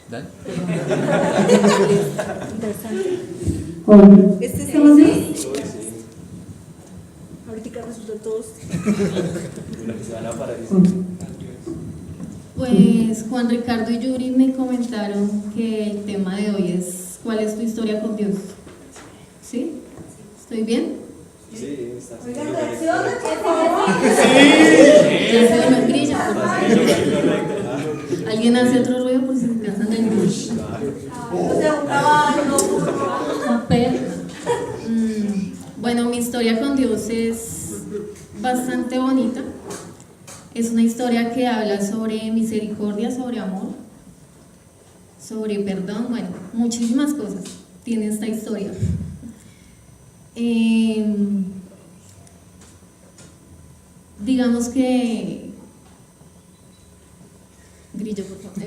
¿Dale? ¿Este es el sí? Ahorita resultan todos. Pues Juan Ricardo y Yuri me comentaron que el tema de hoy es ¿cuál es tu historia con Dios? ¿Sí? ¿Estoy bien? Sí, está. Oigan, reaccionen, por favor. Ya se me grilla, por favor. ¿Alguien hace otro ruido por si se cansan del bus? O sea, un caballo, Un perro. Bueno, mi historia con Dios es bastante bonita. Es una historia que habla sobre misericordia, sobre amor, sobre perdón, bueno, muchísimas cosas tiene esta historia. Digamos que... Grillo, por favor.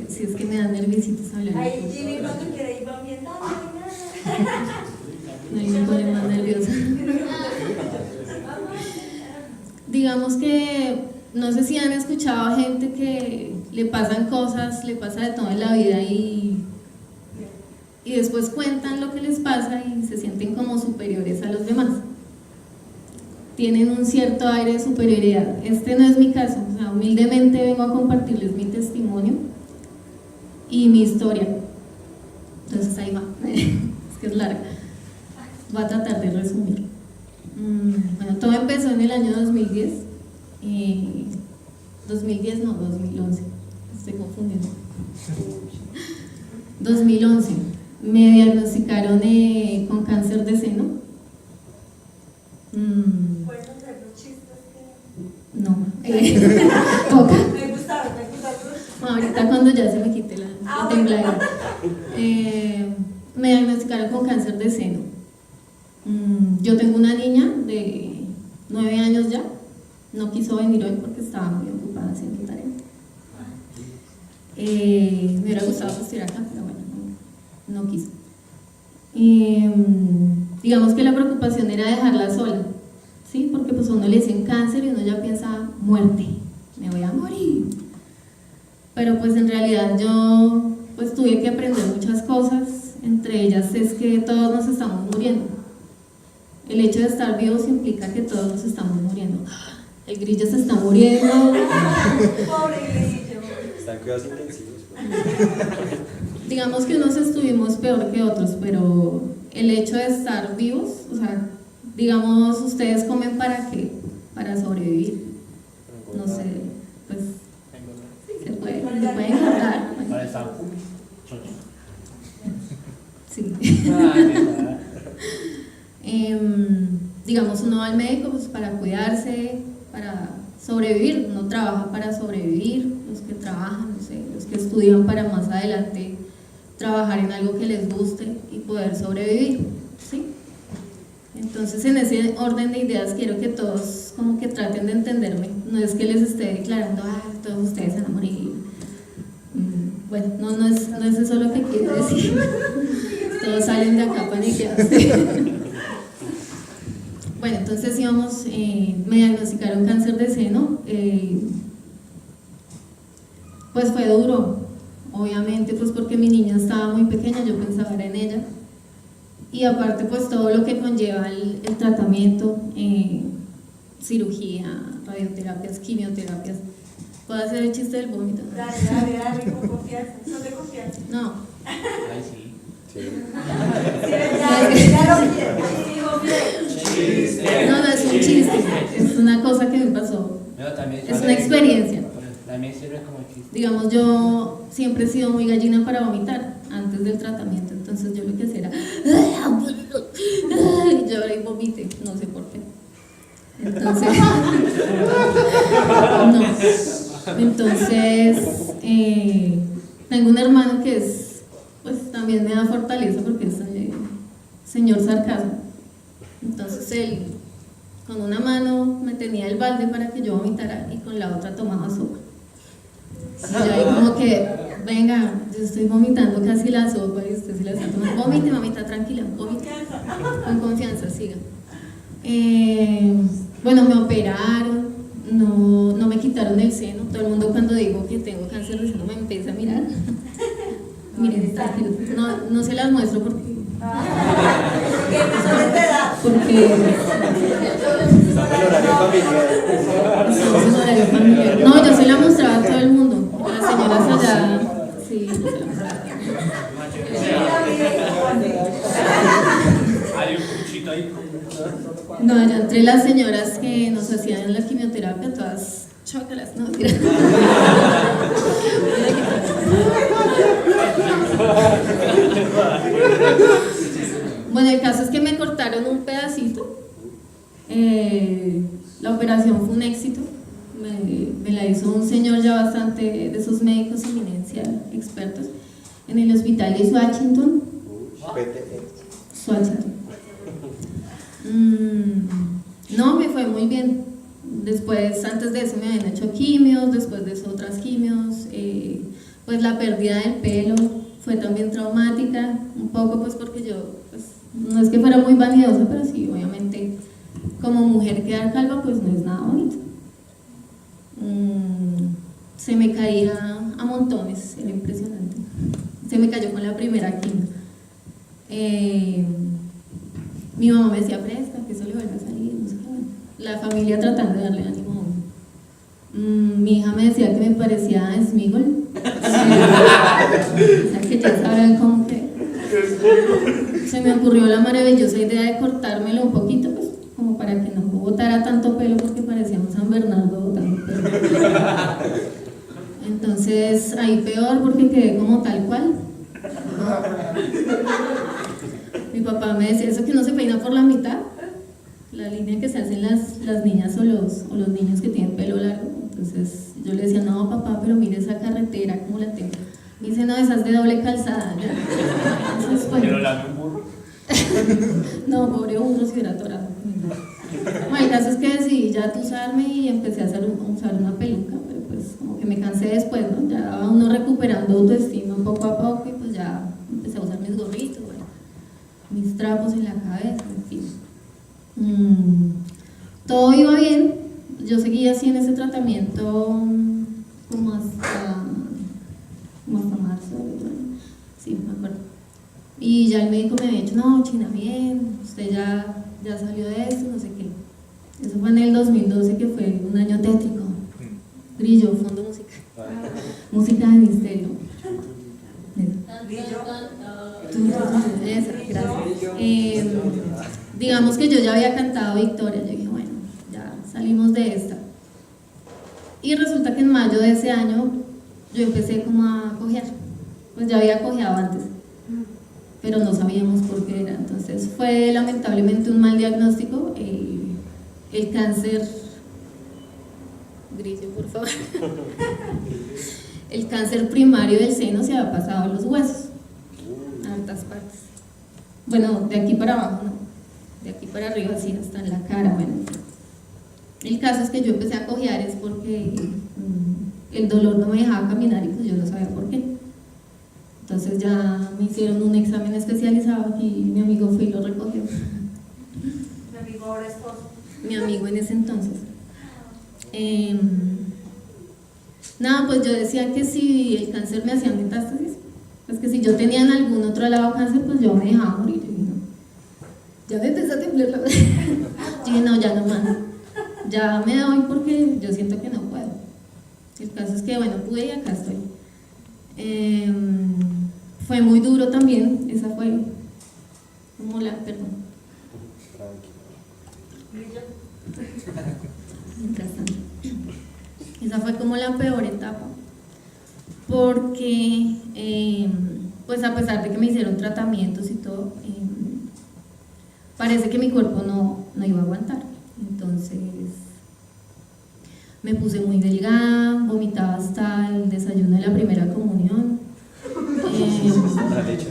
Si es que me dan nerviositos hablar. ahí Jimmy cuando quiere ir ambientando. Ahí me pone más nerviosa. Digamos que no sé si han escuchado a gente que le pasan cosas, le pasa de todo en la vida y después cuentan lo que les pasa y se sienten como superiores a los demás. Tienen un cierto aire de superioridad. Este no es mi caso, o sea, humildemente vengo a compartirles mi testimonio y mi historia. Entonces ahí va, es que es larga. Voy a tratar de resumir. Bueno, todo empezó en el año 2010. 2010 no, 2011. Estoy confundiendo. 2011. Me diagnosticaron con cáncer de seno. ¿Puedes hacer los chistes que...? No. Toca. Me gustaron. Ahorita cuando ya se me quite la tembladera. Me diagnosticaron con cáncer de seno. Yo tengo una niña de 9 años ya. No quiso venir hoy porque estaba muy ocupada haciendo tarea. Me hubiera gustado que estuviera acá, pero bueno, no quiso. Digamos que la preocupación era dejarla sola, ¿sí? Porque pues a uno le dicen cáncer y uno ya piensa muerte, me voy a morir. Pero pues en realidad yo pues tuve que aprender muchas cosas, entre ellas es que todos nos estamos muriendo. El hecho de estar vivos implica que todos nos estamos muriendo. El grillo se está muriendo. Pobre grillo. Están cuidados intensivos. Digamos que unos estuvimos peor que otros, pero el hecho de estar vivos, o sea, digamos, ustedes comen ¿para qué? Para sobrevivir. No sé, pues se puede engordar. Para estar Sí. Digamos, uno va al médico pues, para cuidarse, para sobrevivir. Uno trabaja para sobrevivir, los que trabajan, no sé, los que estudian para más adelante trabajar en algo que les guste y poder sobrevivir, ¿sí? Entonces, en ese orden de ideas quiero que todos como que traten de entenderme. No es que les esté declarando, todos ustedes van a morir. Bueno, no es eso lo que quiero decir. Todos salen de acá paniqueados. Bueno, entonces íbamos, me diagnosticaron cáncer de seno. Pues fue duro, obviamente, pues porque mi niña estaba muy pequeña, yo pensaba en ella. Y aparte, pues todo lo que conlleva el tratamiento, cirugía, radioterapias, quimioterapias. ¿Puedo hacer el chiste del vómito? Dale, con confianza. ¿Son de confianza? No. Ay, sí. Ya lo quiero. No, es un chiste, es una cosa que me pasó. No, también Es una experiencia. También sirve como chiste. Digamos, yo siempre he sido muy gallina para vomitar antes del tratamiento, entonces yo lo que hacía era lloré y vomité, no sé por qué. Entonces, no. Entonces, tengo un hermano que es, pues también me da fortaleza porque es señor sarcasmo. Entonces él con una mano me tenía el balde para que yo vomitara y con la otra tomaba sopa. Y yo ahí como que, venga, yo estoy vomitando casi la sopa y usted se la está tomando. Vomite, mamita, tranquila, vomite. Con confianza, siga. Bueno, me operaron, no me quitaron el seno, todo el mundo cuando digo que tengo cáncer de seno me empieza a mirar. Miren, tranquilos. No se las muestro porque Porque empezó de edad. Está en el horario familiar. es un horario familiar. No, yo se la mostraba a todo el mundo. Las señoras allá, sí, yo se la mostraba. Hay un cuchito ahí. No, yo entre las señoras que nos hacían la quimioterapia, todas chócalas, no, mentira. Bueno, el caso es que me cortaron un pedacito. La operación fue un éxito. Me la hizo un señor ya bastante de esos médicos eminencia, expertos, en el hospital de Washington. Washington. No, me fue muy bien. Después, antes de eso me habían hecho quimios, después de eso otras quimios. Pues la pérdida del pelo fue también traumática, un poco pues porque yo, pues, no es que fuera muy vanidosa, pero sí, obviamente, como mujer quedar calva pues no es nada bonito. Se me caía a montones, era impresionante. Se me cayó con la primera quimio. Mi mamá me decía, fresca, que eso le vuelve a salir, no sé qué. La familia tratando de darle ánimo a uno. Mi hija me decía que me parecía a Smigol. O sea, que ya saben cómo que... Se me ocurrió la maravillosa idea de cortármelo un poquito, pues, como para que no botara tanto pelo, porque parecía un San Bernardo botando pelo. Entonces, ahí peor, porque quedé como tal cual. Mi papá me decía, eso que no se peina por la mitad, la línea que se hacen las niñas o los niños que tienen pelo largo. Entonces yo le decía, no papá, pero mire esa carretera, ¿cómo la tengo? Me dice, no, esa es de doble calzada. Entonces, pues, Pero la de un burro. no, pobre burro, si hubiera atorado. Bueno, el caso es que decidí ya usarme y empecé a usar una peluca, pero pues como que me cansé después, ¿no? Ya uno recuperando autoestima poco a poco y pues ya empecé a usar mis gorritos, bueno, mis trapos en la cabeza, en fin. Todo iba bien, yo seguía así en ese tratamiento como hasta marzo, sí, me acuerdo. Y ya el médico me había dicho, no, China, bien, usted ya salió de eso, no sé qué. Eso fue en el 2012, que fue un año tétrico. Grillo, fondo musical. Música de misterio. Esa, gracias. Digamos que yo ya había cantado Victoria, yo dije, bueno, ya salimos de esta. Y resulta que en mayo de ese año yo empecé como a cojear. Pues ya había cojeado antes, pero no sabíamos por qué era. Entonces fue lamentablemente un mal diagnóstico, el cáncer, Grillo, por favor, el cáncer primario del seno se había pasado a los huesos, a hartas partes. Bueno, de aquí para abajo, no, de aquí para arriba, sí, hasta en la cara. Bueno, el caso es que yo empecé a cojear es porque el dolor no me dejaba caminar y pues yo no sabía por qué. Entonces ya me hicieron un examen especializado y mi amigo fue y lo recogió. Mi amigo ahora esposo. Mi amigo en ese entonces. Nada, pues yo decía que si el cáncer me hacía metástasis, pues que si yo tenía en algún otro lado cáncer, pues yo me dejaba morir. Yo dije, no. Ya me empezó a temblar la verdad. Yo dije, no, ya no más. Ya me doy porque yo siento que no puedo. El caso es que, bueno, pude y acá estoy. Fue muy duro también, esa fue como la, perdón. Mientras tanto, esa fue como la peor etapa, porque pues a pesar de que me hicieron tratamientos y todo, parece que mi cuerpo no iba a aguantar. Entonces me puse muy delgada, vomitaba hasta el desayuno de la primera comunión. La leche.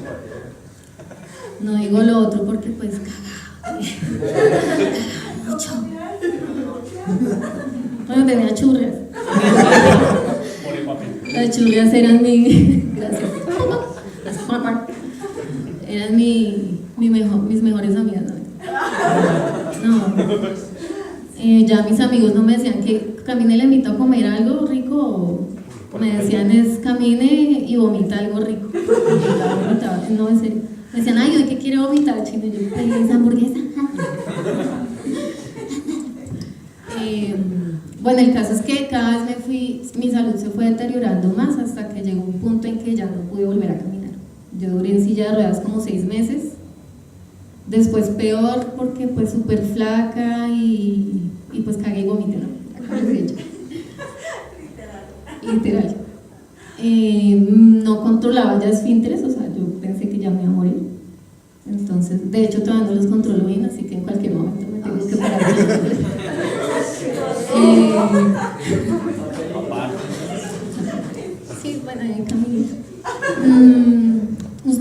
No digo lo otro porque pues cagaba mucho. Bueno, tenía churras. Las churras eran gracias. Eran mis mejores amigas. No. Ya mis amigos no me decían que Camine le invito a comer algo rico Me decían es camine y vomita algo rico. Y yo la vomitaba, no, en serio. Me decían, ay, ¿hoy qué quiere vomitar, chino? Y yo, esa hamburguesa. Bueno, el caso es que cada vez mi salud se fue deteriorando más hasta que llegó un punto en que ya no pude volver a caminar. Yo duré en silla de ruedas como 6 meses. Después peor porque pues súper flaca y pues cagué y vomité, ¿no? Literal. No controlaba ya esfínteres, o sea, yo pensé que ya me iba a morir. Entonces, de hecho todavía no los controlo bien, así que en cualquier momento me tengo que parar. Sí, bueno, ahí caminito.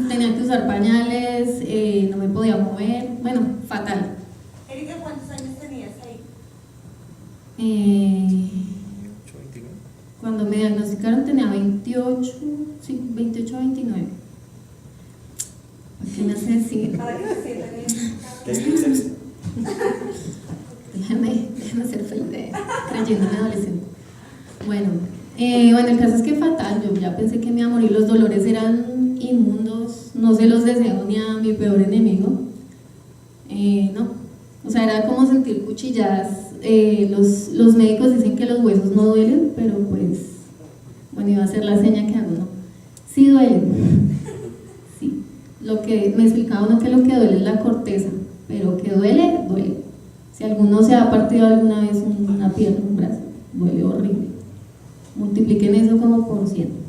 Tenía que usar pañales, no me podía mover, bueno, fatal. Erika, ¿cuántos años tenías ahí? Cuando me diagnosticaron tenía 28, sí, 28 a 29. ¿Qué me hace decir? ¿Para qué se sienten bien? ¿Qué dices? Déjame ser feliz, creyéndome adolescente. Bueno, el caso es que fatal, yo ya pensé que me iba a morir, los dolores eran inmundos, no se los deseo ni a mi peor enemigo. No, o sea, era como sentir cuchilladas. Los médicos dicen que los huesos no duelen, pero pues, bueno, iba a ser la seña que hago, ¿no? Sí duelen, sí. Lo que me explicaba uno que lo que duele es la corteza, pero que duele, duele. Si alguno se ha partido alguna vez una pierna, un brazo, duele horrible. Multipliquen eso como por 100.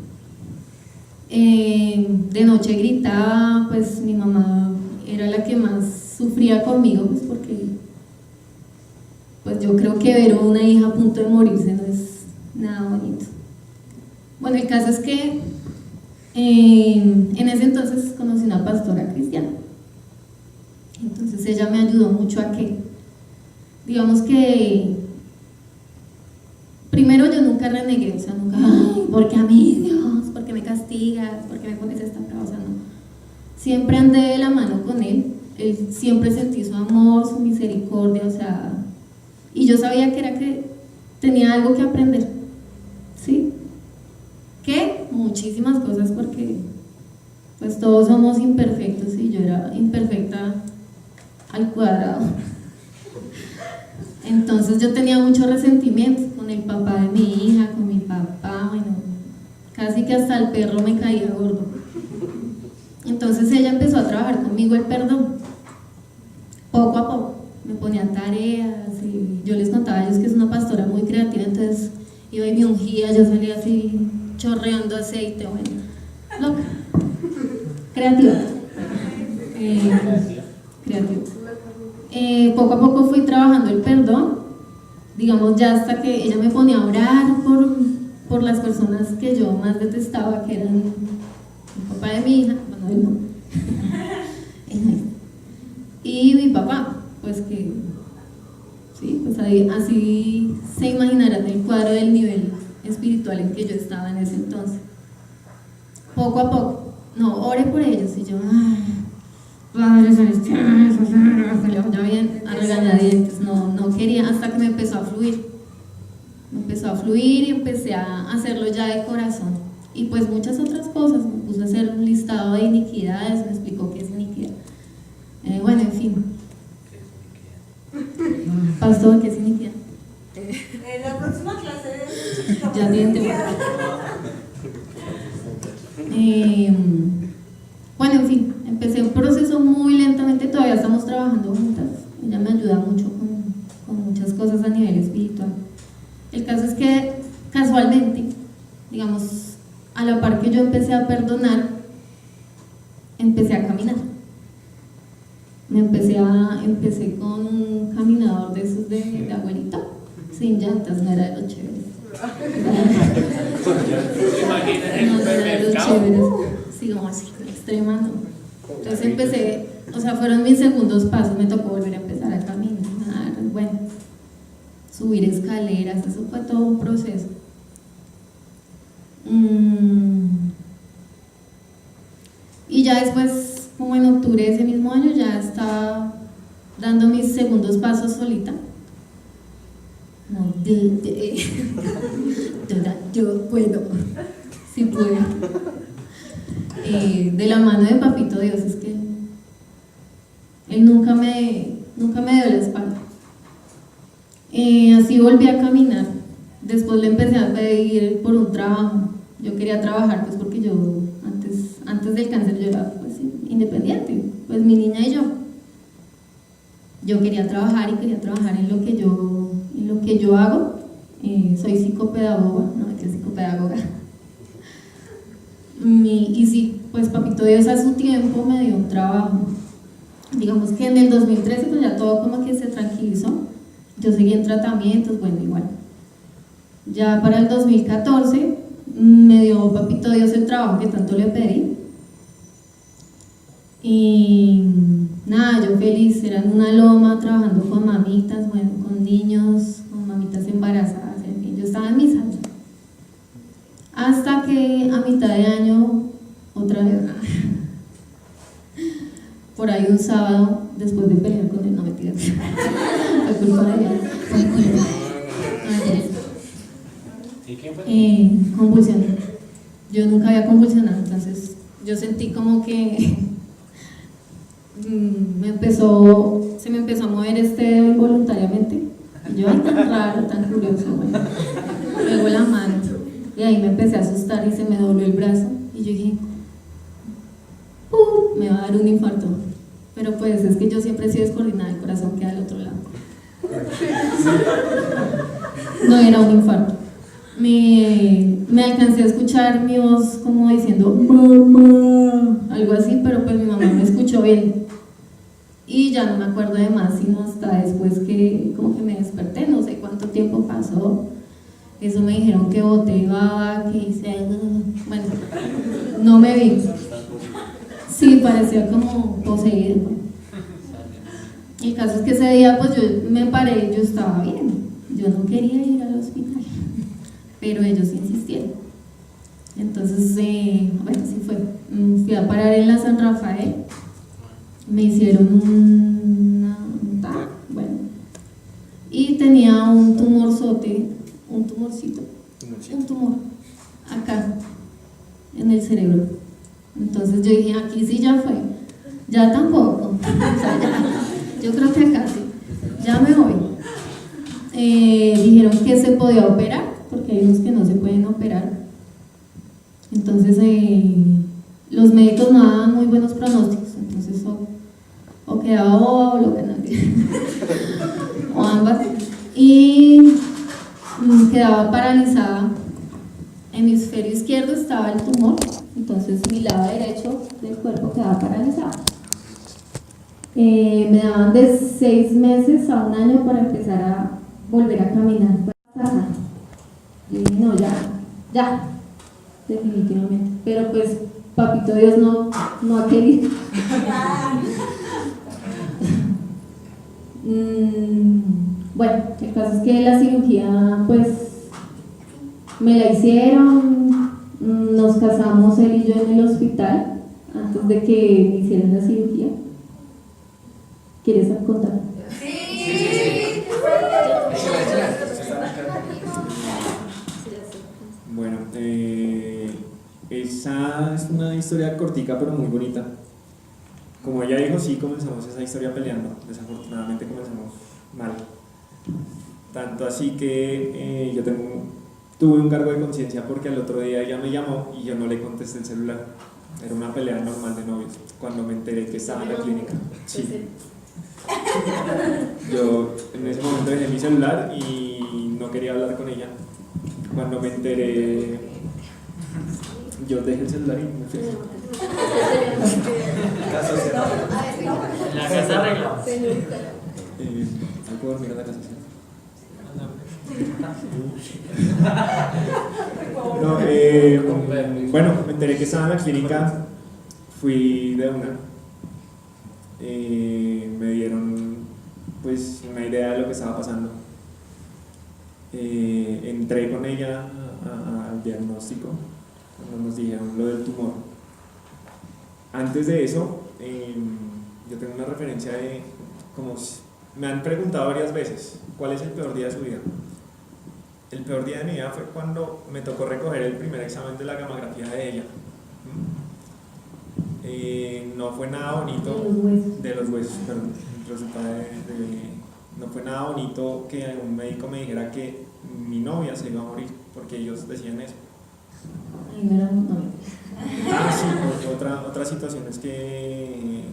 De noche gritaba, pues mi mamá era la que más sufría conmigo, pues porque pues yo creo que ver a una hija a punto de morirse no es nada bonito. Bueno, el caso es que en ese entonces conocí una pastora cristiana. Entonces ella me ayudó mucho a que, digamos que, primero yo nunca renegué, o sea, nunca, ay, porque a mí Dios, porque me castigas, porque me pones esta prueba, o sea, no. Siempre andé de la mano con él siempre sentí su amor, su misericordia, o sea, y yo sabía que era que tenía algo que aprender, ¿sí? Que muchísimas cosas, porque pues todos somos imperfectos y yo era imperfecta al cuadrado. Entonces yo tenía mucho resentimiento con el papá de mi hija, con mi papá, bueno, casi que hasta el perro me caía gordo. Entonces ella empezó a trabajar conmigo el perdón, poco a poco. Me ponían tareas y yo les contaba a ellos que es una pastora muy creativa, entonces iba y me ungía, yo salía así chorreando aceite, bueno, loca, creativa. Creativa. Poco a poco fui trabajando el perdón, digamos ya hasta que ella me ponía a orar por las personas que yo más detestaba, que eran el papá de mi hija, bueno, él no, y mi papá, pues que, sí, pues ahí, así se imaginarán el cuadro del nivel espiritual en que yo estaba en ese entonces. Poco a poco, no, oré por ellos y yo, Padre Celestial, se le vaya bien, a regañadientes, no quería, hasta que me empezó a fluir. Me empezó a fluir y empecé a hacerlo ya de corazón. Y pues muchas otras cosas, me puse a hacer un listado de iniquidades, me explicó qué es iniquidad. Bueno, en fin. Pastor, ¿qué es iniquidad? En la próxima clase Ya tienen tema. Bueno, en fin, empecé un proceso muy lentamente, todavía estamos trabajando juntas. Ella me ayuda mucho con muchas cosas a nivel espiritual. El caso es que casualmente, digamos, a la par que yo empecé a perdonar, empecé a caminar. Empecé con un caminador de esos de abuelita, sin llantas, no era de los chéveres. No era de los chéveres, sí, como así, extrema, no. Entonces empecé, o sea, fueron mis segundos pasos, me tocó volver a empezar a caminar, bueno, subir escaleras, eso fue todo un proceso. Y ya después, como en octubre de ese mismo año, ya estaba dando mis segundos pasos solita. No, yo puedo, sí puedo. De la mano de Papito Dios, es que él nunca me dio la espalda. Así volví a caminar. Después le empecé a pedir por un trabajo. Yo quería trabajar, pues porque yo antes del cáncer yo era pues, independiente, pues mi niña y yo. Yo quería trabajar y quería trabajar en lo que yo hago. Soy psicopedagoga, no, que psicopedagoga. Y sí, pues Papito Dios a su tiempo me dio un trabajo. Digamos que en el 2013 pues ya todo como que se tranquilizó. Yo seguí en tratamientos, bueno, igual. Ya para el 2014 me dio Papito Dios el trabajo que tanto le pedí. Y nada, yo feliz, era en una loma trabajando con mamitas, bueno, con niños, con mamitas embarazadas, en fin, yo estaba en mi salsa. Hasta que a mitad de año, otra vez, por ahí un sábado, después de pelear con él, no me tiras, fue culpa de él, fue culpa de él. ¿Y quién fue? Convulsioné. Yo nunca había convulsionado, entonces yo sentí como que se me empezó a mover este dedo involuntariamente. Y yo, ay, tan raro, tan curioso, bueno. Luego la mano. Y ahí me empecé a asustar y se me dobló el brazo. Y yo dije, me va a dar un infarto. Pero pues es que yo siempre he sido descoordinada, el corazón queda al otro lado. No era un infarto. Me alcancé a escuchar mi voz como diciendo mamá, algo así, pero pues mi mamá me escuchó bien y ya no me acuerdo de más, sino hasta después que como que me desperté, no sé cuánto tiempo pasó. Eso me dijeron que boté baba, que hice, bueno, no me vi. Sí, parecía como poseído. El caso es que ese día pues yo me paré, yo estaba bien, yo no quería ir al hospital, pero ellos insistieron. Entonces, bueno, sí fue. Fui a parar en la San Rafael, me hicieron bueno, y tenía un tumorzote, un tumor, acá, en el cerebro. Entonces yo dije, aquí sí ya fue, ya tampoco, o sea, ya, yo creo que acá sí, ya me voy. Dijeron que se podía operar, porque hay unos que no se pueden operar. Entonces los médicos no daban muy buenos pronósticos, entonces o quedaba boba o lo que no, o ambas, y quedaba paralizada. Hemisferio izquierdo estaba el tumor, entonces mi lado derecho del cuerpo quedaba paralizado. Me daban de 6 meses a 1 año para empezar a volver a caminar. Y dije, no, ya, definitivamente. Pero pues Papito Dios no ha querido. Bueno, el caso es que la cirugía pues me la hicieron, nos casamos él y yo en el hospital antes de que me hicieran la cirugía. ¿Quieres contar? Bueno, esa es una historia cortica pero muy bonita. Como ella dijo, sí comenzamos esa historia peleando, desafortunadamente comenzamos mal. Tanto así que yo tuve un cargo de conciencia porque al otro día ella me llamó y yo no le contesté el celular. Era una pelea normal de novios, cuando me enteré que estaba en la clínica. Sí. Yo en ese momento dejé mi celular y no quería hablar con ella. Cuando me enteré, yo dejé el celular y me fui. La casa arregla. ¿No puedo dormir en la casa? No, bueno, me enteré que estaba en la clínica, fui de una. Me dieron pues una idea de lo que estaba pasando. Entré con ella al diagnóstico cuando nos dijeron lo del tumor. Antes de eso, yo tengo una referencia de como me han preguntado varias veces cuál es el peor día de su vida. El peor día de mi vida fue cuando me tocó recoger el primer examen de la gamografía de ella. No fue nada bonito. De los huesos, perdón. No fue nada bonito que un médico me dijera que mi novia se iba a morir, porque ellos decían eso. Ay, no éramos novios. Ah, sí, otra situación es que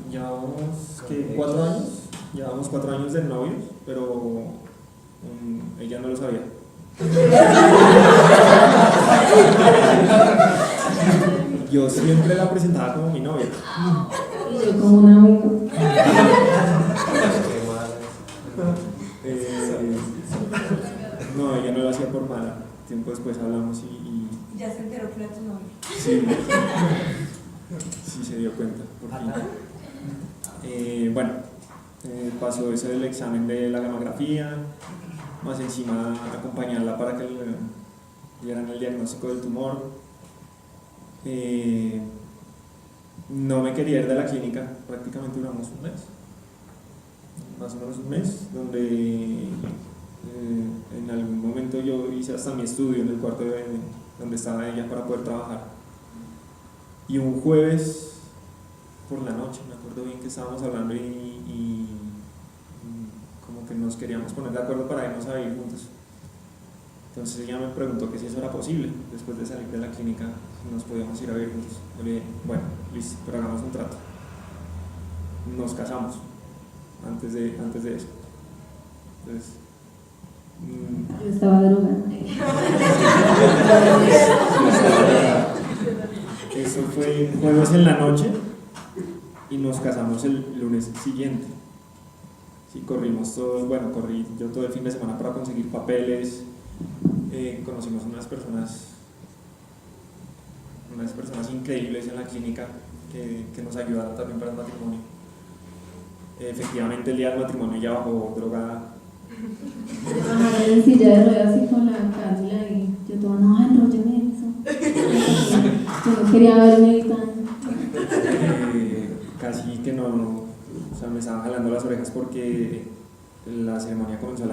llevamos 4 años, llevamos 4 años de novios, pero ella no lo sabía. Yo siempre la presentaba como mi novia. Y yo como un amigo. No, ella no lo hacía por mala. Tiempo después hablamos y Ya se enteró que era tu novio. sí, sí se dio cuenta, por fin. Bueno, pasó eso del examen de la gamografía, más encima acompañarla para que le dieran el diagnóstico del tumor. No me quería ir de la clínica, prácticamente duramos un mes, más o menos un mes, donde en algún momento yo hice hasta mi estudio en el cuarto donde estaba ella para poder trabajar. Y un jueves por la noche, me acuerdo bien que estábamos hablando y como que nos queríamos poner de acuerdo para irnos a vivir juntos. Entonces ella me preguntó que si eso era posible, después de salir de la clínica, si nos podíamos ir a vivir juntos. Yo le dije, bueno, listo, pero hagamos un trato. Nos casamos antes de eso. Entonces, Yo estaba drogada. eso fue jueves en la noche y nos casamos el lunes siguiente. Sí, corrimos todos, bueno, corrí yo todo el fin de semana para conseguir papeles. Conocimos unas personas increíbles en la clínica que nos ayudaron también para el matrimonio. Efectivamente el día del matrimonio ella bajó drogada. Bajar en silla de ruedas y con la cánula y yo todo, no, enrólleme eso. Yo no quería verme editando. Casi que no, o sea, me estaban jalando las orejas porque la ceremonia comenzó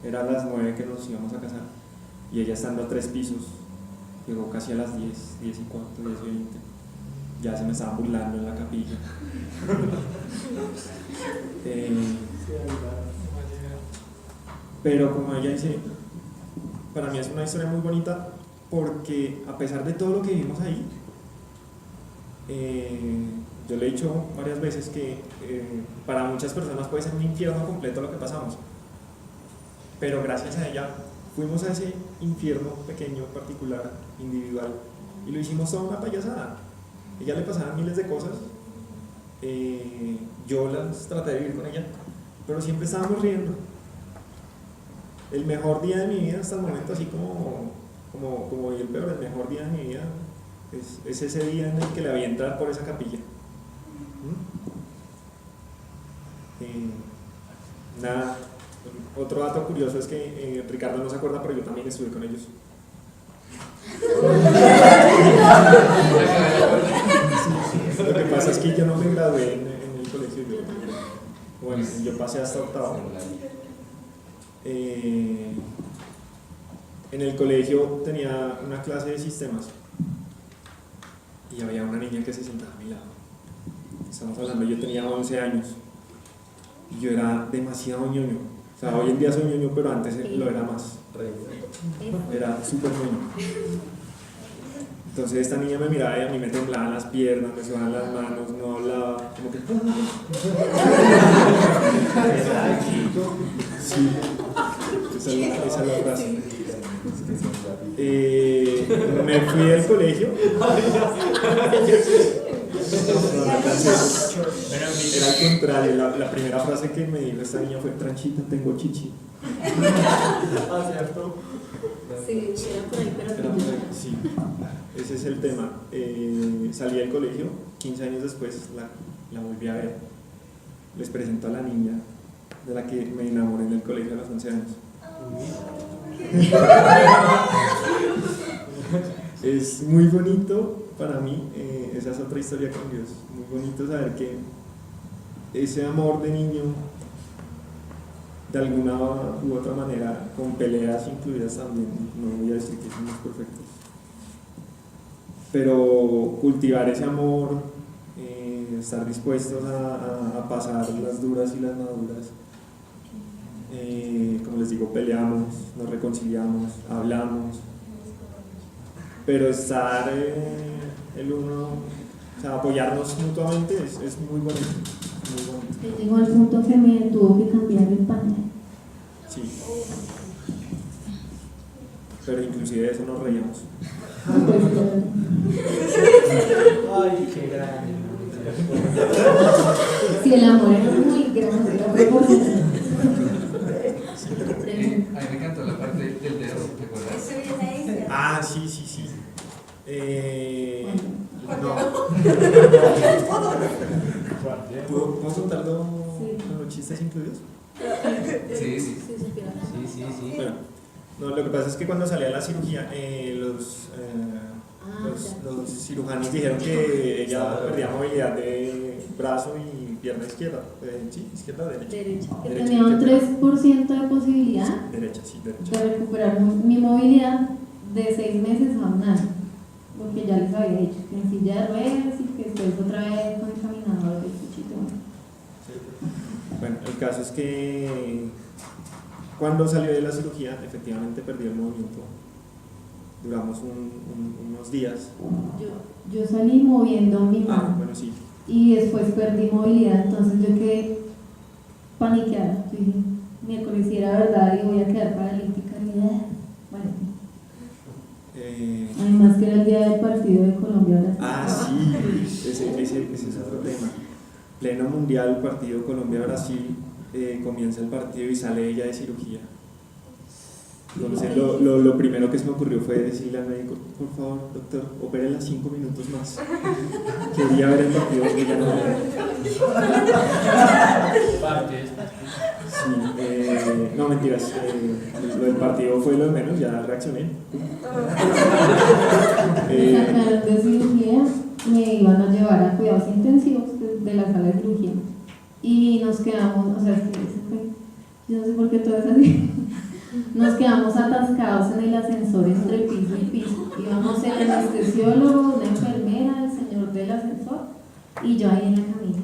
era a las 9 que nos íbamos a casar y ella estando a 3 pisos llegó casi a las 10 y cuarto, 10 y 20. Ya se me estaban burlando en la capilla. Pero como ella dice, para mí es una historia muy bonita porque a pesar de todo lo que vivimos ahí, yo le he dicho varias veces que para muchas personas puede ser un infierno completo lo que pasamos, pero gracias a ella fuimos a ese infierno pequeño, particular, individual, y lo hicimos toda una payasada. A ella le pasaban miles de cosas, yo las traté de vivir con ella, pero siempre estábamos riendo. El mejor día de mi vida hasta el momento, así como el peor, el mejor día de mi vida es ese día en el que la vi entrar por esa capilla. Nada, otro dato curioso es que Ricardo no se acuerda, pero yo también estuve con ellos. Lo que pasa es que yo no me gradué en el colegio. Bueno, yo pasé hasta octavo. En el colegio tenía una clase de sistemas y había una niña que se sentaba a mi lado. Estamos hablando, yo tenía 11 años y yo era demasiado ñoño. O sea, hoy en día soy ñoño, pero antes lo era más. Era súper ñoño. Entonces esta niña me miraba y a mí me temblaban las piernas, me sudaban las manos, no hablaba, como que... Sí, esa es la frase. Me fui del colegio. Era al contrario, la primera frase que me dijo esta niña fue: tranchita, tengo chichi. ¿Cierto? Sí, era por ahí, pero sí, ese es el tema. Salí del colegio, 15 años después la volví a ver. Les presento a la niña de la que me enamoré en el colegio a los 11 años. Es muy bonito para mí, esa es otra historia con Dios. Muy bonito saber que ese amor de niño de alguna u otra manera, con peleas incluidas también, no voy a decir que somos perfectos, pero cultivar ese amor, estar dispuestos a pasar las duras y las maduras. Como les digo, peleamos, nos reconciliamos, hablamos, pero estar el uno, o sea, apoyarnos mutuamente es muy bonito, muy bonito. Llegó al punto que me tuvo que cambiar el pañal. Sí. Pero inclusive de eso nos reíamos. Ay, qué grande. Si el amor es muy grande, lo reconozco. A mí me encantó la parte del dedo, ¿te acuerdas? Eso viene ahí. Ah, sí. No. ¿Puedo contarlo con los chistes incluidos? Sí. Sí. Bueno, no, lo que pasa es que cuando salí a la cirugía, los cirujanos dijeron que ella perdía movilidad de brazo y pierna izquierda. Sí, izquierda o derecha. Que Derecha, tenía un izquierda. 3% de posibilidad Derecha. de recuperar mi movilidad de 6 meses a un año, porque ya les había dicho que en silla de ruedas y que después otra vez con el caminador del cuchito. Bueno, el caso es que cuando salió de la cirugía, efectivamente perdió el movimiento. Duramos unos días. Yo salí moviendo mi mano Bueno, sí. y después perdí movilidad, entonces yo quedé paniqueada. Yo dije, miércoles si era verdad y voy a quedar paralítica. Y bueno, además que era el día del partido de Colombia. Sí, ese es otro tema. Pleno mundial, partido Colombia-Brasil, comienza el partido y sale ella de cirugía. Entonces lo primero que se me ocurrió fue decirle al médico, por favor, doctor, opérela 5 minutos más. Quería ver el partido que ella no veía. Sí, no mentiras, lo del partido fue lo de menos, ya reaccioné. Me sacaron de cirugía, me iban a llevar a cuidados intensivos de la sala de cirugía y nos quedamos, o sea, yo no sé por qué todo es así. Nos quedamos atascados en el ascensor entre piso y piso. Íbamos el anestesiólogo, una enfermera, el señor del ascensor y yo ahí en la camilla.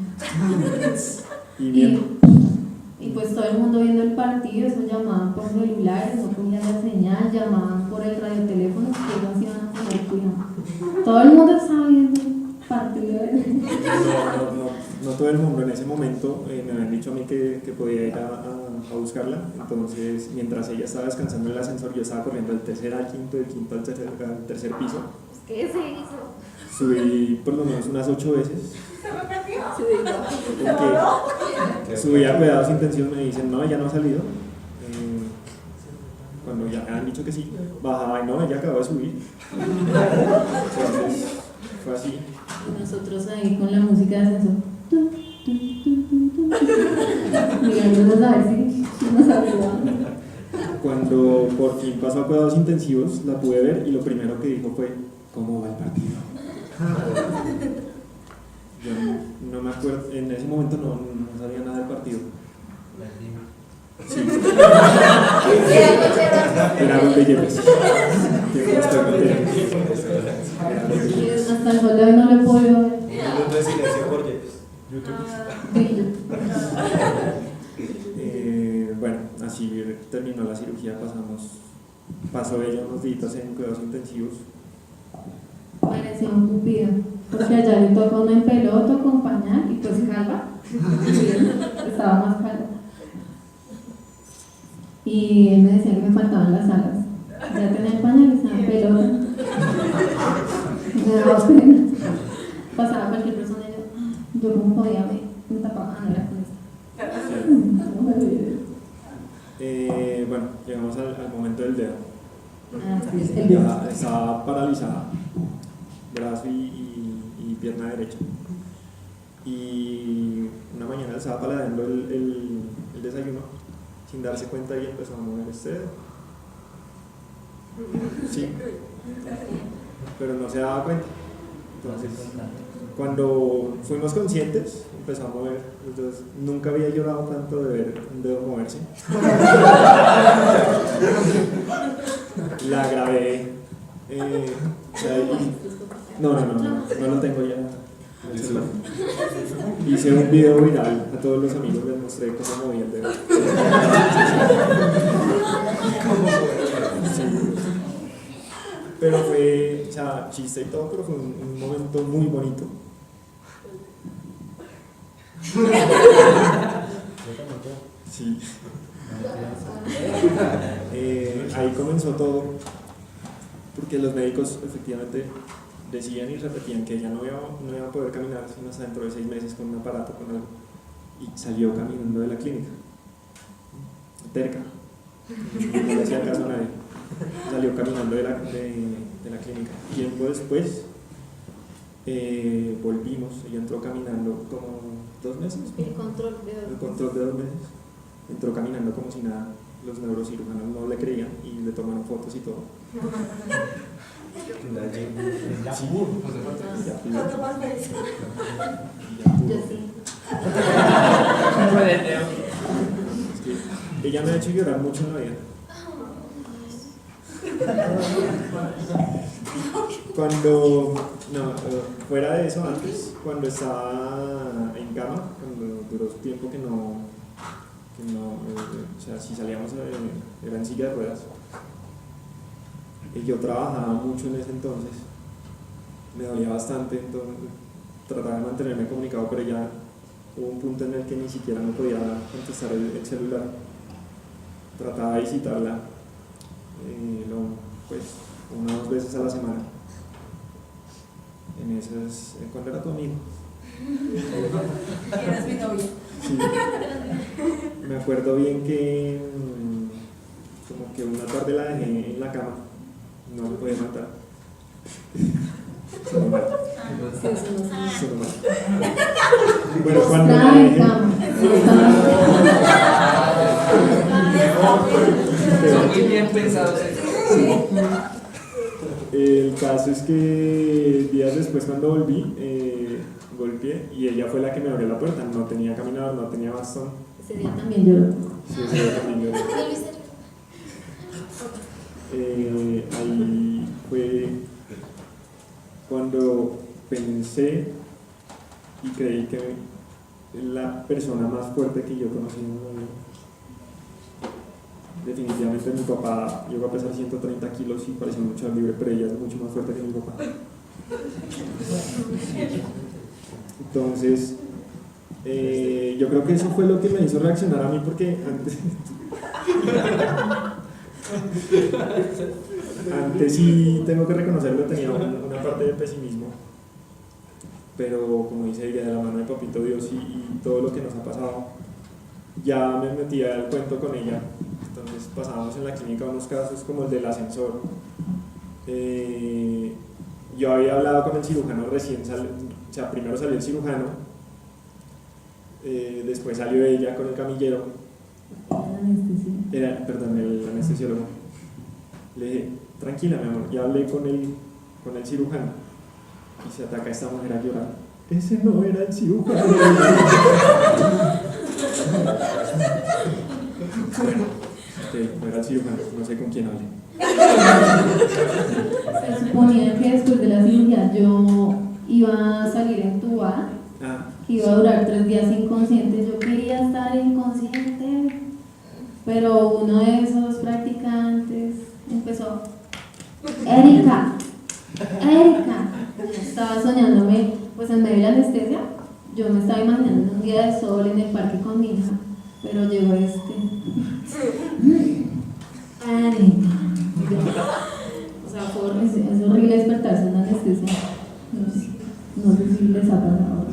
Y pues todo el mundo viendo el partido, eso llamaban por celulares, no cogían la señal, llamaban por el radioteléfono, que ellos iban a poner cuidado. Todo el mundo estaba viendo el partido. No todo el mundo en ese momento me habían dicho a mí que podía ir a buscarla, entonces mientras ella estaba descansando en el ascensor yo estaba corriendo del tercer al quinto, del quinto al tercer piso. ¿Qué se hizo? Subí por lo menos unas 8 veces. ¿Se me perdió? Porque subí a cuidados intensivos, me dicen no, ella no ha salido. Cuando ya me han dicho que sí, bajaba y no, ella acabó de subir. Entonces fue así. Y nosotros ahí con la música de ascensor. Mirándonos a ver si nos ayudaban. Cuando por fin pasó a cuidados intensivos, la pude ver y lo primero que dijo fue, ¿cómo va el partido? Yo no me acuerdo, en ese momento no sabía nada del partido. Sí. Era gol de Jefes. Hasta el sol de hoy no lo he podido ver. Minuto de silencio por YouTube. Bueno, así terminó la cirugía, pasó ella unos días en cuidados intensivos. Parecía un cupido, porque allá le tocó una en peloto con pañal y pues calva, estaba más calva. Y él me decía que me faltaban las alas. Ya tenía el pañal y estaba en pelota. Me daba pena. Pasaba cualquier persona y yo como podía me tapaba, no era con esto. Bueno, llegamos al momento del dedo. El dedo. Estaba paralizada, brazo y pierna derecha. Y una mañana estaba paladeando el desayuno, sin darse cuenta y empezó a mover este dedo. Sí, pero no se daba cuenta. Entonces Cuando fuimos conscientes, empezó a mover. Entonces, nunca había llorado tanto de ver un dedo moverse. La grabé. O sea, no lo tengo ya. Hice un video viral, a todos los amigos les mostré cómo movía el dedo. Sí. Pero fue, o sea, chiste y todo, pero fue un momento muy bonito. Sí. Ahí comenzó todo, porque los médicos efectivamente decían y repetían que ella no iba a poder caminar sino hasta dentro de 6 meses con un aparato, con algo, y salió caminando de la clínica, terca, no le hacía caso a nadie, salió caminando de la clínica. Tiempo después volvimos, ella entró caminando como 2 meses, El control de 2 meses, entró caminando como si nada. Los neurocirujanos no le creían y le tomaron fotos y todo. ¿Cuánto más ves? Yo sí. Es que ella me ha hecho llorar mucho en la vida. Fuera de eso, antes, cuando estaba en cama, cuando duró tiempo que no, o sea, si salíamos era en silla de ruedas. Y yo trabajaba mucho en ese entonces, me dolía bastante, entonces trataba de mantenerme comunicado, pero ya hubo un punto en el que ni siquiera me podía contestar el celular. Trataba de visitarla, pues 1 o 2 veces a la semana. En esas, cuando era tu amigo. Eras mi novia. Sí. Me acuerdo bien que como que una tarde la dejé en la cama, no me podía matar. Sonó mal. Sonó mal. Bueno, cuando la dejé, Son muy bien pensados. el caso es que días después cuando volví, golpeé y ella fue la que me abrió la puerta. No tenía caminador, no tenía bastón. Ese día también lloró. Sí, ese día también lloré. Ahí fue cuando pensé y creí que la persona más fuerte que yo conocí en mi vida. Definitivamente mi papá llegó a pesar 130 kilos y parecía mucho libre, pero ella es mucho más fuerte que mi papá. Entonces, yo creo que eso fue lo que me hizo reaccionar a mí, porque antes sí tengo que reconocerlo, tenía una parte de pesimismo, pero como dice ella, de la mano de Papito Dios y todo lo que nos ha pasado, ya me metía al cuento con ella. Entonces pasábamos en la clínica unos casos como el del ascensor. Yo había hablado con el cirujano recién, o sea, primero salió el cirujano, después salió ella con el camillero, perdón, el anestesiólogo. Le dije, tranquila mi amor, ya hablé con el cirujano, y se ataca esta mujer a llorar. Ese no era el cirujano. No era el cirujano, no sé con quién hablé. Se suponía que después de la cirugía yo iba a salir entubada, que iba a durar 3 días inconsciente. Yo quería estar inconsciente, pero uno de esos practicantes empezó: Erika, estaba soñándome, pues en medio de la anestesia, yo me estaba imaginando un día de sol en el parque con mi hija, pero llegó Erika. O sea, es horrible despertarse en la anestesia. No sé si les ha pasado.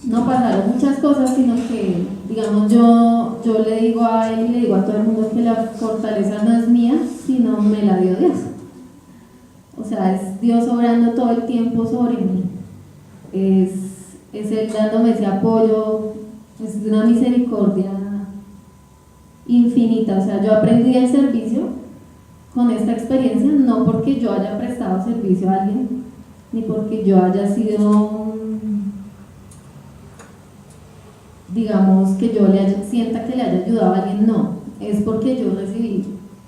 No pasaron muchas cosas, sino que, digamos, yo le digo a él y le digo a todo el mundo que la fortaleza no es mía, sino me la dio Dios. O sea, es Dios obrando todo el tiempo sobre mí. Es Él dándome ese apoyo, es de una misericordia infinita. O sea, yo aprendí el servicio con esta experiencia, no porque yo haya prestado servicio a alguien, ni porque yo haya sido, digamos, que yo sienta que le haya ayudado a alguien, no, es porque yo recibí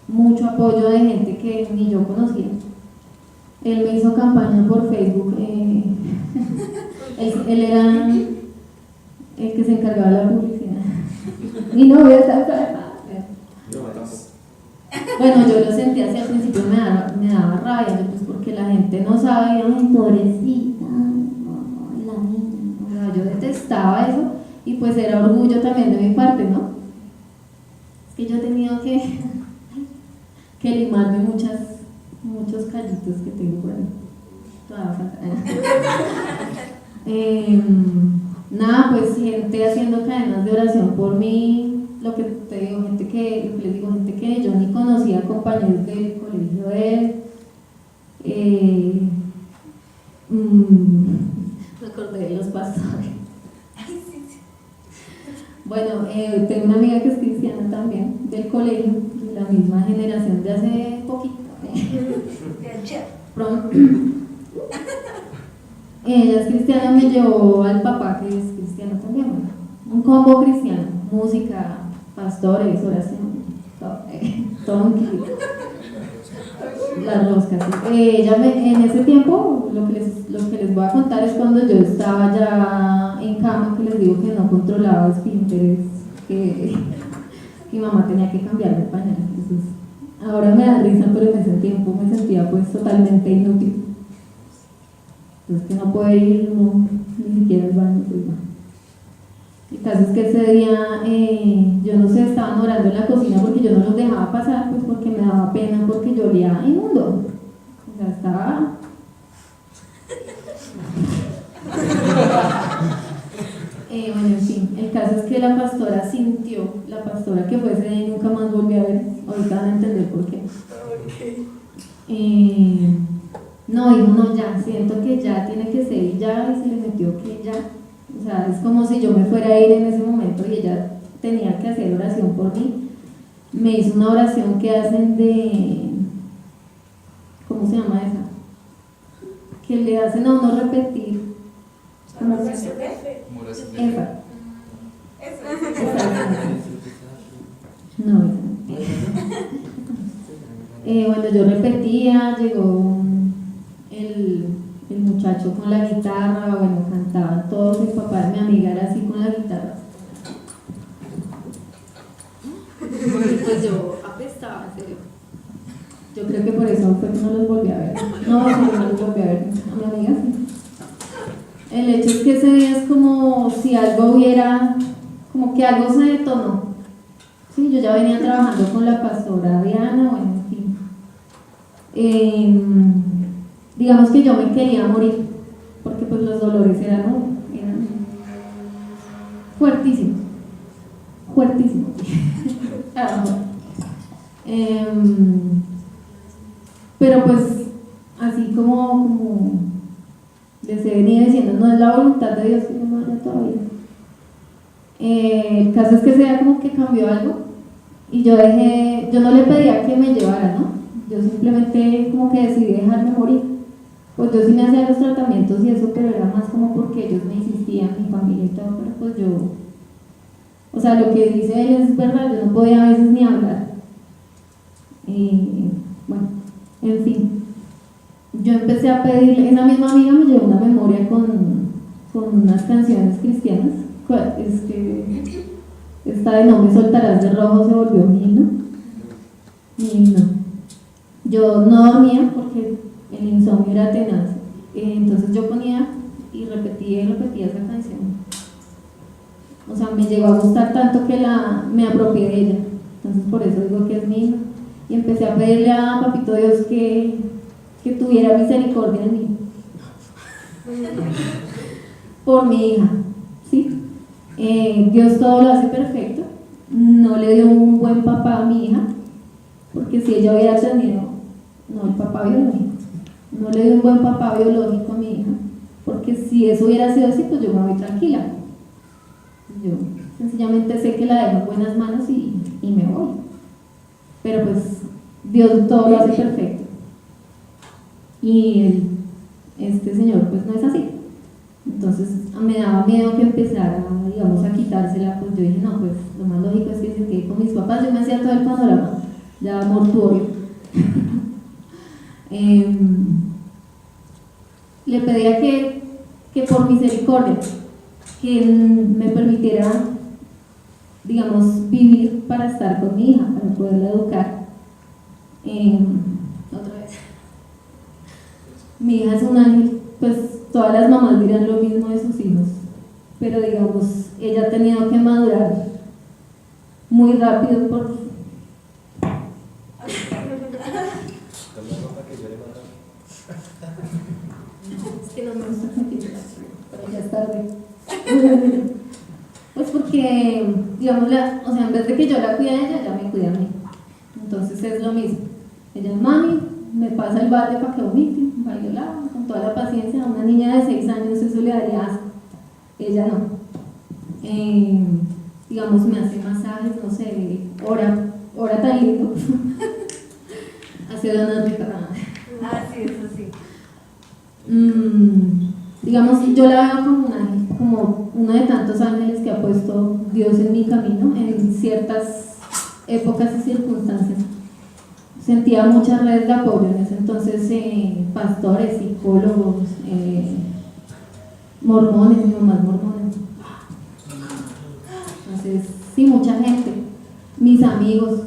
mucho apoyo de gente que ni yo conocía. Él me hizo campaña por Facebook, él era el que se encargaba de la publicidad. Mi novio está enferma. Bueno, yo lo sentía así, al principio me daba rabia, pues porque la gente no sabe, ay, pobrecita, ay, la niña, o sea, yo detestaba eso y pues era orgullo también de mi parte, ¿no? Es que yo he tenido que limarme muchos callitos que tengo por ahí. Toda falta. Nada, pues gente haciendo cadenas de oración por mí, lo que te digo, gente que yo ni conocía, compañeros del colegio de él. Me acordé de los pastores. Bueno, tengo una amiga que es cristiana también, del colegio, de la misma generación de hace poquito. Pronto. Ella es cristiana, me llevó al papá que es cristiano también, bueno, un combo cristiano, música, pastores, oración, todo las roscas. Ella en ese tiempo, lo que les voy a contar es cuando yo estaba ya en cama, que les digo que no controlaba esfínteres, que mi mamá tenía que cambiarme el pañal. Entonces, ahora me da risa, pero en ese tiempo me sentía pues totalmente inútil. Entonces que no puede ir ni siquiera al baño, pues no. El caso es que ese día, yo no sé, estaban orando en la cocina porque yo no los dejaba pasar, pues porque me daba pena, porque yo olía inmundo. O sea, estaba... bueno, en fin, el caso es que la pastora sintió, la pastora que fue ese día y nunca más volví a ver, ahorita van a entender por qué. No, dijo, no, ya, siento que ya tiene que ser y ya, y se le metió que ya. O sea, es como si yo me fuera a ir en ese momento y ella tenía que hacer oración por mí. Me hizo una oración que hacen de... ¿Cómo se llama esa? Que le hacen a uno repetir. ¿Cómo se llama? Efa. No, bueno, yo repetía, llegó el muchacho con la guitarra, bueno, cantaban todos, mi papá de mi amiga era así con la guitarra. Y pues yo apestaba, en serio. Yo creo que por eso fue que no los volví a ver. No, sí, no los volví a ver, a mi amiga sí. El hecho es que ese día es como si algo hubiera, como que algo se detonó. Sí, yo ya venía trabajando con la pastora Diana, bueno, en fin. Digamos que yo me quería morir, porque pues los dolores eran fuertísimos, fuertísimos. Pero pues, así como les he venido diciendo, no es la voluntad de Dios que no me vaya todavía. El caso es que sea como que cambió algo y yo no le pedía que me llevara, ¿no? Yo simplemente como que decidí dejarme morir. Pues yo sí me hacía los tratamientos y eso, pero era más como porque ellos me insistían, mi familia y todo, pero pues yo, o sea, lo que dice él es verdad, yo no podía a veces ni hablar. Bueno, en fin, yo empecé a pedirle, esa misma amiga me llevó una memoria con unas canciones cristianas, es que esta de No me soltarás de rojo se volvió mi himno. Yo no dormía porque el insomnio era tenaz, entonces yo ponía y repetía esa canción. O sea, me llegó a gustar tanto que me apropié de ella, entonces por eso digo que es mi himno. Y empecé a pedirle a Papito Dios que tuviera misericordia de mí por mi hija, ¿sí? Dios todo lo hace perfecto, no le dio un buen papá a mi hija, porque si ella hubiera tenido, no el papá biológico, no le dio un buen papá biológico a mi hija, porque si eso hubiera sido así, pues yo me voy tranquila. Yo sencillamente sé que la dejo en buenas manos y me voy. Pero pues Dios todo lo hace perfecto. Y este señor pues no es así. Entonces me daba miedo que empezara, digamos, a quitársela, pues yo dije, no, pues lo más lógico es que se quede con mis papás. Yo me hacía todo el panorama, ya mortuorio. Le pedía que por misericordia, que me permitiera, digamos, vivir para estar con mi hija, para poderla educar. Otra vez. Mi hija es un ángel, pues todas las mamás dirán lo mismo de sus hijos, pero digamos, ella ha tenido que madurar muy rápido por... Es que no me gusta sentir, pero ya es tarde. Pues porque, digamos, o sea, en vez de que yo la cuide a ella, ella me cuida a mí. Entonces es lo mismo. Ella es mami, me pasa el balde para que vomite, bailo lado, con toda la paciencia. A una niña de 6 años eso le daría asco. Ella no. Digamos, me hace masajes, no sé, hora tan lindo. Hace donas ricas. Ah, sí, eso sí. Digamos, yo la veo como un ángel, como uno de tantos ángeles que ha puesto Dios en mi camino en ciertas épocas y circunstancias. Sentía muchas redes de apoyo en ese entonces, pastores, psicólogos, mormones, mi mamá es mormona. Entonces, sí, mucha gente, mis amigos,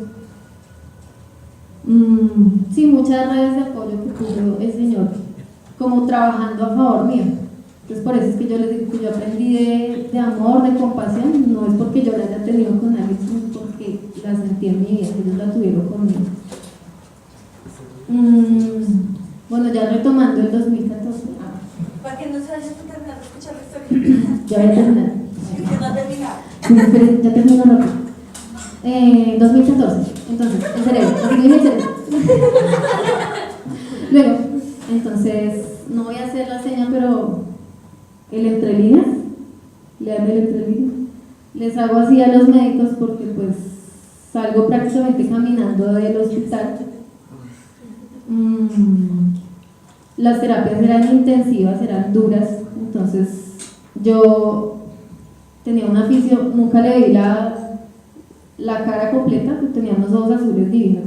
sí, muchas redes de apoyo que puso el Señor como trabajando a favor mío. Entonces por eso es que yo les digo que yo aprendí de amor, de compasión, no es porque yo la haya tenido con alguien, sino porque la sentí en mi vida, ellos la tuvieron conmigo. Bueno, ya retomando el 2014. Para que no se vaya a terminar de escuchar la historia. Ya voy a terminar. Sí, que no ha terminado. Sí, ya termino rápido. 2014, entonces, el cerebro, así que el cerebro. Luego, entonces, no voy a hacer la seña, pero el entre líneas, lean el entre líneas. Les hago así a los médicos porque pues salgo prácticamente caminando del hospital. Las terapias eran intensivas, eran duras, entonces yo tenía un aficio, nunca le vi la cara completa, pero tenía unos ojos azules divinos,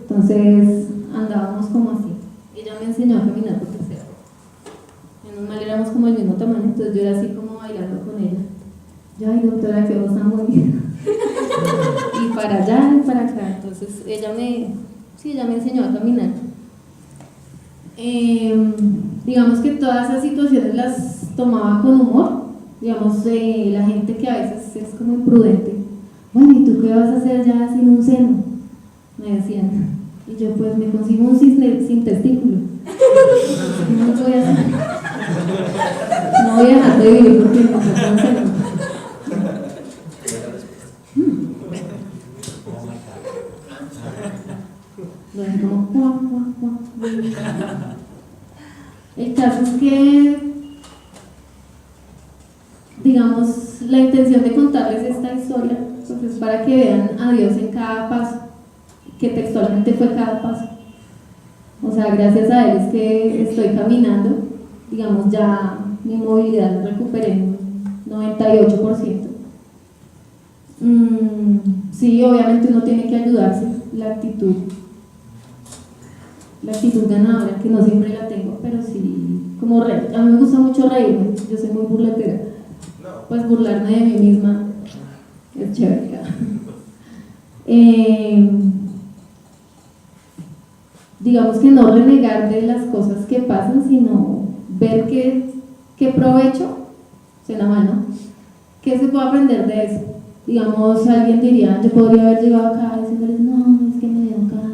entonces andábamos como así. Ella me enseñó a caminar por tercera. En un mal éramos como el mismo tamaño, entonces yo era así como bailando con ella. Yo, ay doctora, que vos tan bonita. Y para allá y para acá, entonces ella me enseñó a caminar. Digamos que todas esas situaciones las tomaba con humor. Digamos, la gente que a veces es como imprudente. Bueno, ¿y tú qué vas a hacer ya sin un seno? Me decían. Y yo, pues me consigo un cisne sin testículo. No voy a hacer. No voy a dejar de vivir porque no tengo un seno. Lo dejé como guau, guau, guau. El caso es que, digamos, la intención de contarles esta historia pues es para que vean a Dios en cada paso, que textualmente fue cada paso. O sea, gracias a Él es que estoy caminando, digamos, ya mi movilidad la recuperé en 98%. Sí, obviamente uno tiene que ayudarse, la actitud ganadora, que no siempre la tengo, pero sí, como reír. A mí me gusta mucho reírme, yo soy muy burletera, pues burlarme de mí misma es chévere. Digamos que no renegar de las cosas que pasan, sino ver qué provecho, suena mal, ¿no? ¿Qué se puede aprender de eso? Digamos, alguien diría, yo podría haber llegado acá diciéndoles, no, es que me dio cáncer,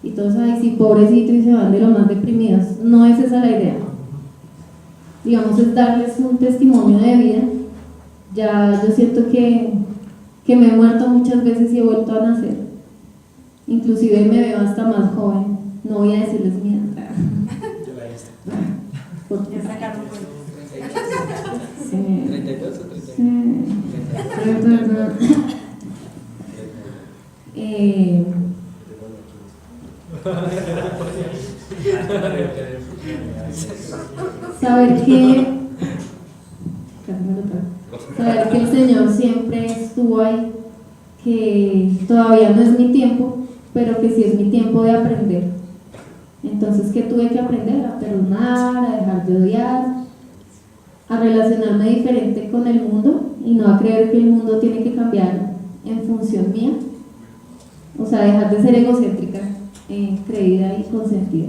y todos, ay, sí, pobrecito, y se van de lo más deprimidos. No es esa la idea. Digamos, es darles un testimonio de vida. Ya yo siento que me he muerto muchas veces y he vuelto a nacer. Inclusive me veo hasta más joven. No voy a decirles mi edad. Yo la hice. Ya sacaron cuenta. Sí. 32 o 33. Saber que el Señor siempre estuvo ahí, que todavía no es mi tiempo, pero que sí es mi tiempo de aprender. Entonces, ¿qué tuve que aprender? A perdonar, a dejar de odiar, a relacionarme diferente con el mundo y no a creer que el mundo tiene que cambiar en función mía. O sea, dejar de ser egocéntrica, creída y consentida.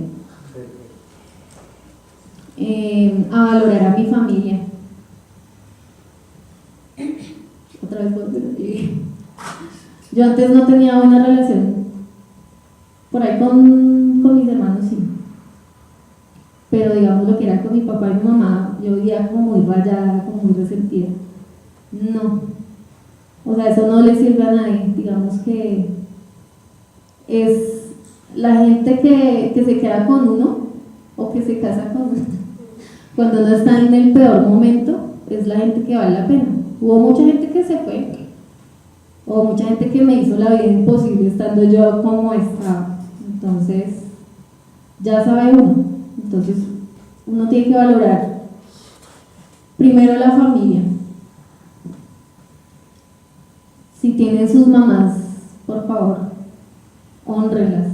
A valorar a mi familia. Otra vez volver aquí. Yo antes no tenía buena relación por ahí con mis hermanos, sí, pero digamos lo que era con mi papá y mi mamá, yo vivía como muy rayada, como muy resentida. No, o sea, eso no le sirve a nadie. Digamos que es la gente que se queda con uno o que se casa con uno cuando uno está en el peor momento, es la gente que vale la pena. Hubo mucha gente que se fue, o mucha gente que me hizo la vida imposible estando yo como estaba. Entonces, ya sabe uno. Entonces, uno tiene que valorar primero la familia. Si tienen sus mamás, por favor, hónrenlas,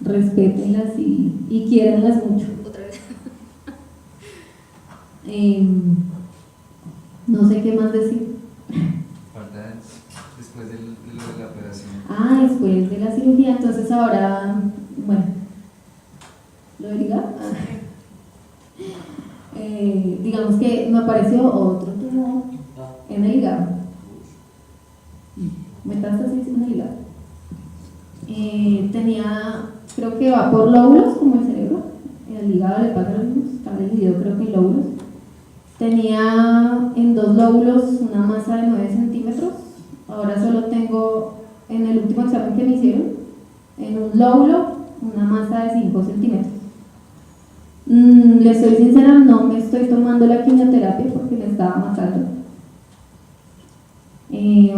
respétenlas y quiéranlas mucho. No sé qué más decir. Falta después de la operación. Después de la cirugía, entonces ahora, bueno, ¿lo del hígado? Digamos que me apareció otro tumor en el hígado. Metástasis en el hígado. Tenía, creo que va por lóbulos como el cerebro. El hígado le pasa lo mismo, está dividido creo que en lóbulos. Tenía en 2 lóbulos una masa de 9 centímetros. Ahora solo tengo, en el último examen que me hicieron, en un lóbulo una masa de 5 centímetros. Les soy sincera, no me estoy tomando la quimioterapia porque me estaba matando.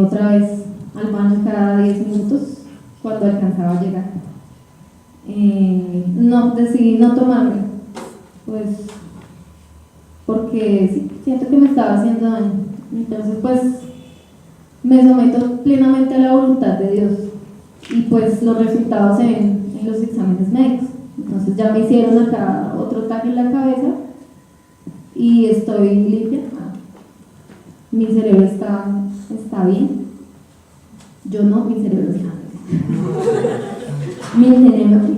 Otra vez al baño cada 10 minutos cuando alcanzaba a llegar. No, decidí no tomarme, pues porque sí, siento que me estaba haciendo daño. Entonces pues me someto plenamente a la voluntad de Dios y pues los resultados se ven en los exámenes médicos. Entonces ya me hicieron acá otro tajo en la cabeza y estoy limpia. Mi cerebro está bien. Yo no, mi cerebro está bien. Mi cerebro sí.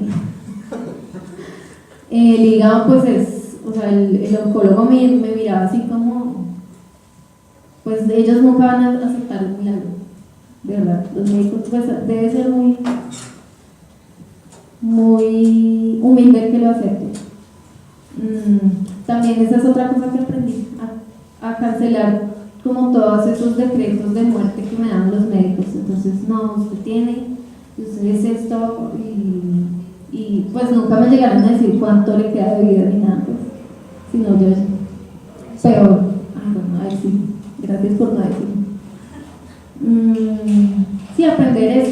El hígado pues es, o sea, el oncólogo me miraba así como, pues ellos nunca van a aceptar un milagro, de verdad. Los médicos pues debe ser muy humilde que lo acepte. También esa es otra cosa que aprendí, a cancelar como todos esos decretos de muerte que me dan los médicos. Entonces, no, usted tiene, usted es esto, y pues nunca me llegaron a decir cuánto le queda de vida ni nada, pues, sino yo peor. Bueno, a ver, sí, gracias por no decirlo. Sí, aprender es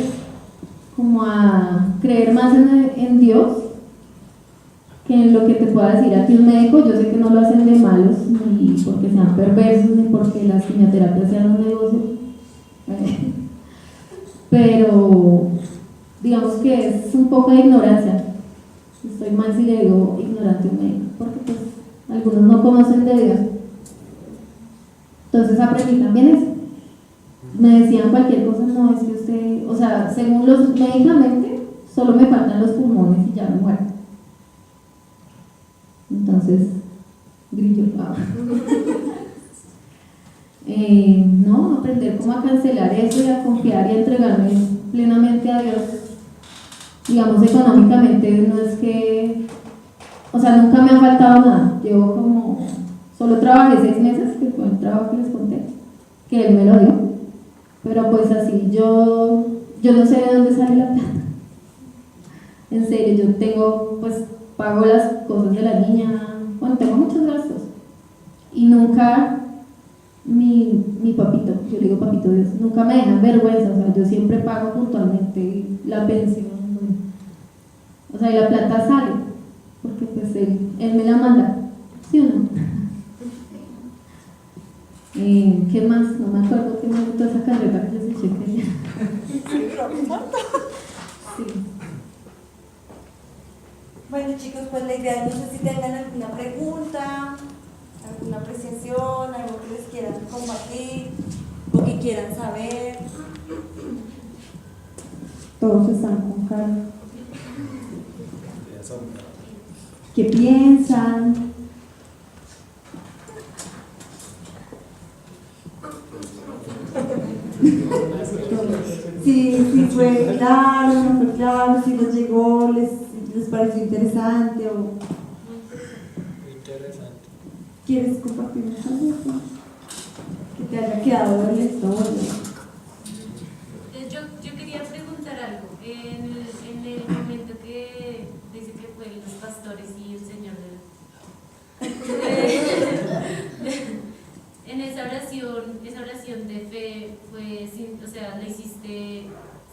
como a creer más en Dios que en lo que te pueda decir aquí un médico. Yo sé que no lo hacen de malos, ni porque sean perversos, ni porque las quimioterapias sean un negocio, pero digamos que es un poco de ignorancia. Estoy mal si le digo ignorante a un médico, porque pues algunos no conocen de Dios. Entonces aprendí también eso. Me decían cualquier cosa, no, es que usted, o sea, según los médicamente, solo me faltan los pulmones y ya me muero. Entonces, grillo. No, aprender cómo a cancelar eso y a confiar y a entregarme plenamente a Dios. Digamos, económicamente no es que, o sea, nunca me ha faltado nada. Llevo como, solo trabajé 6 meses, que fue el trabajo que les conté, que él me lo dio, pero pues así yo no sé de dónde sale la plata. En serio, yo tengo, pues pago las cosas de la niña, bueno, tengo muchos gastos y nunca mi papito, yo le digo papito Dios, nunca me dejan vergüenza. O sea, yo siempre pago puntualmente la pensión, o sea, y la plata sale. porque pues él me la manda, ¿sí o no? ¿Qué más? No me acuerdo qué me gustó esa carrera que les eché que ya. Sí. Bueno chicos, pues la idea, no sé si tengan alguna pregunta, alguna apreciación, algo que les quieran compartir o que quieran saber. Todos están con cara. ¿Qué piensan? Sí, fue claro, no fue claro, si les llegó, les pareció interesante o Interesante. quieres compartir algo que te haya quedado en la historia. Yo quería preguntar algo. En el momento que dice que fue los pastores y el Señor en esa oración de fe fue, o sea, ¿la hiciste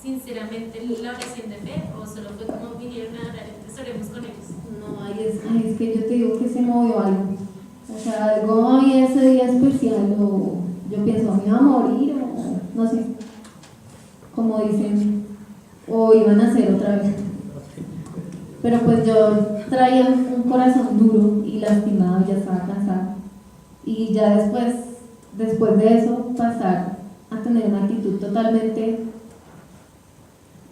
sinceramente la oración de fe o solo fue como vinieron a orar, entonces oremos con ellos? No, ahí es que yo te digo que se movió algo. O sea, algo hoy ese día especial, o yo pienso, ¿me iba a morir? O no sé, como dicen, o iban a hacer otra vez. Pero pues yo traía un corazón duro y lastimado, ya estaba cansada. Y ya después de eso, pasar a tener una actitud totalmente.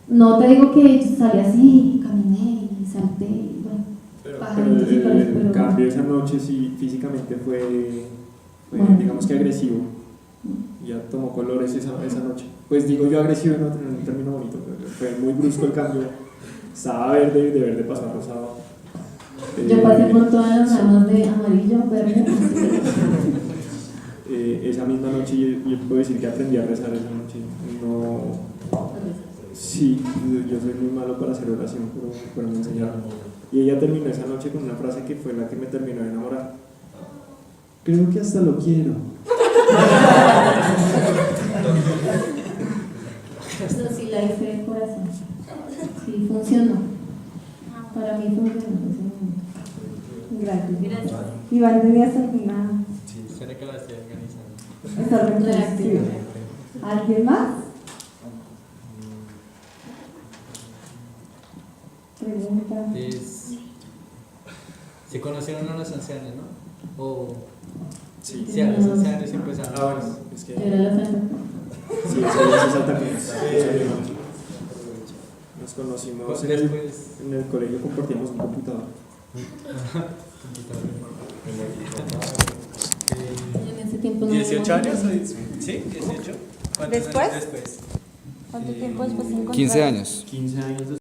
No te digo que salí así, caminé y salté, y bueno, Pero pajaritos y cosas, el pero cambio esa noche sí físicamente fue Bueno. digamos que agresivo. Ya tomó colores esa noche. Pues digo yo agresivo en un término bonito, pero fue muy brusco el cambio. Estaba verde y de verde pasó a rosado. yo pasé por todas las ramas de amarillo, verde. Esa misma noche yo puedo decir que aprendí a rezar esa noche. No, sí, yo soy muy malo para hacer oración, pero me enseñaron. Y ella terminó esa noche con una frase que fue la que me terminó de enamorar. Creo que hasta lo quiero. Eso sí la hice de corazón. Sí, funcionó. Para mí funcionó. Gracias. Gracias. Iván, ¿tenías alguna Sí, suena que la estoy organizando. esta reflexión? ¿Alguien más? Pregunta. Se conocieron a los ancianos, ¿no? O Sí. sí, a los ancianos y empezaron. Ah, bueno, es que. Era la Santa. Sí, eso es Santa Cruz. Nos conocimos Después. en el colegio, compartíamos un computador. En ese tiempo no 18 había- años, ¿sí? 18. ¿Cuántos ¿Después? años después? ¿Cuánto tiempo después se encontraron? 15 años. 15 años